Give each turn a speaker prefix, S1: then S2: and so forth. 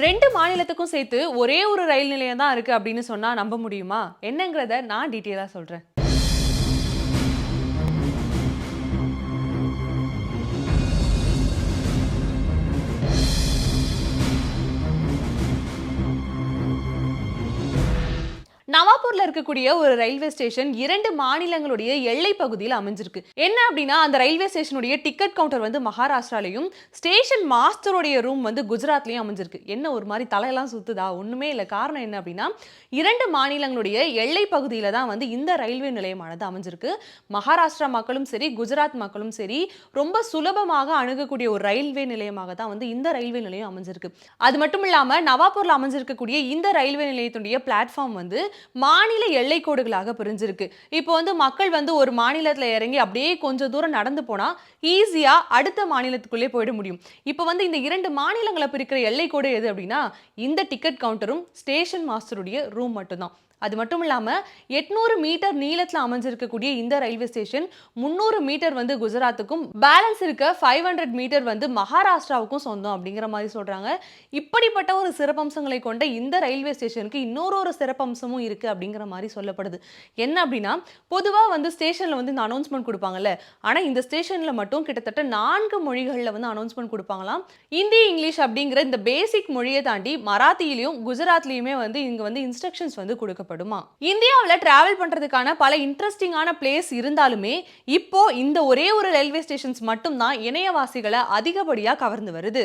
S1: 2 மாநிலத்துக்கும் சேர்த்து ஒரே ஒரு ரயில் நிலையம் தான் இருக்கு அப்படின்னு சொன்னா நம்ப முடியுமா? என்னங்கிறத நான் டீட்டெயிலா சொல்றேன். நவாப்பூர்ல இருக்கக்கூடிய ஒரு ரயில்வே ஸ்டேஷன் 2 மாநிலங்களுடைய எல்லை பகுதியில் அமைஞ்சிருக்கு. என்ன அப்படின்னா அந்த ரயில்வே ஸ்டேஷனுடைய டிக்கெட் கவுண்டர் வந்து மகாராஷ்டிராலையும், ஸ்டேஷன் மாஸ்டருடைய ரூம் வந்து குஜராத்லயும் அமைஞ்சிருக்கு. என்ன ஒரு மாதிரி தலையெல்லாம் சுத்துதா? ஒண்ணுமே இல்ல. காரணம் என்ன அப்படின்னா 2 மாநிலங்களுடைய எல்லை பகுதியில தான் வந்து இந்த ரயில்வே நிலையமானது அமைஞ்சிருக்கு. மகாராஷ்டிரா மக்களும் சரி, குஜராத் மக்களும் சரி ரொம்ப சுலபமாக அணுகக்கூடிய ஒரு ரயில்வே நிலையமாக தான் வந்து இந்த ரயில்வே நிலையம் அமைஞ்சிருக்கு. அது மட்டும் இல்லாம நவாப்பூர்ல அமைஞ்சிருக்கக்கூடிய இந்த ரயில்வே நிலையத்துடைய பிளாட்ஃபார்ம் வந்து மாநில எல்லை கோடுகளாக பிரிஞ்சிருக்கு. இப்போ வந்து மக்கள் வந்து ஒரு மாநிலத்துல இறங்கி அப்படியே கொஞ்சம் தூரம் நடந்து போனா ஈஸியா அடுத்த மாநிலத்துக்குள்ளே போயிட முடியும். இப்போ வந்து இந்த 2 மாநிலங்களை பிரிக்கிற எல்லை கோடு எது அப்படின்னா இந்த டிக்கெட் கவுண்டரும் ஸ்டேஷன் மாஸ்டருடைய ரூம் மட்டும்தான். அது மட்டும் இல்லாம 800 மீட்டர் நீளத்துல அமைஞ்சிருக்கக்கூடிய இந்த ரயில்வே ஸ்டேஷன் 300 மீட்டர் வந்து குஜராத்துக்கும் பேலன்ஸ் இருக்க 500 மீட்டர் வந்து மகாராஷ்டிராவுக்கும் சொந்தம் அப்படிங்கிற மாதிரி சொல்றாங்க. இப்படிப்பட்ட ஒரு சிறப்பம்சங்களை கொண்ட இந்த ரயில்வே ஸ்டேஷனுக்கு இன்னொரு சிறப்பம்சமும் இருக்கு அப்படிங்கிற மாதிரி சொல்லப்படுது. என்ன அப்படின்னா பொதுவா வந்து ஸ்டேஷன்ல வந்து இந்த அனௌன்ஸ்மெண்ட் கொடுப்பாங்கல்ல, ஆனா இந்த ஸ்டேஷன்ல மட்டும் கிட்டத்தட்ட 4 மொழிகள்ல வந்து அனௌன்ஸ்மெண்ட் கொடுப்பாங்களாம். இந்தி, இங்கிலீஷ் அப்படிங்கிற இந்த பேசிக் மொழியை தாண்டி மராத்தியிலையும் குஜராத்லயுமே வந்து இங்க வந்து இன்ஸ்ட்ரக்ஷன்ஸ் வந்து கொடுக்க படுமா. இந்தியாவில் டிராவல் பண்றதுக்கான பல இன்ட்ரெஸ்டிங்கான பிளேஸ் இருந்தாலுமே இப்போ இந்த ஒரே ஒரு ரயில்வே ஸ்டேஷன்ஸ் மட்டும் தான் இணையவாசிகளை அதிகப்படியா கவர்ந்து வருது.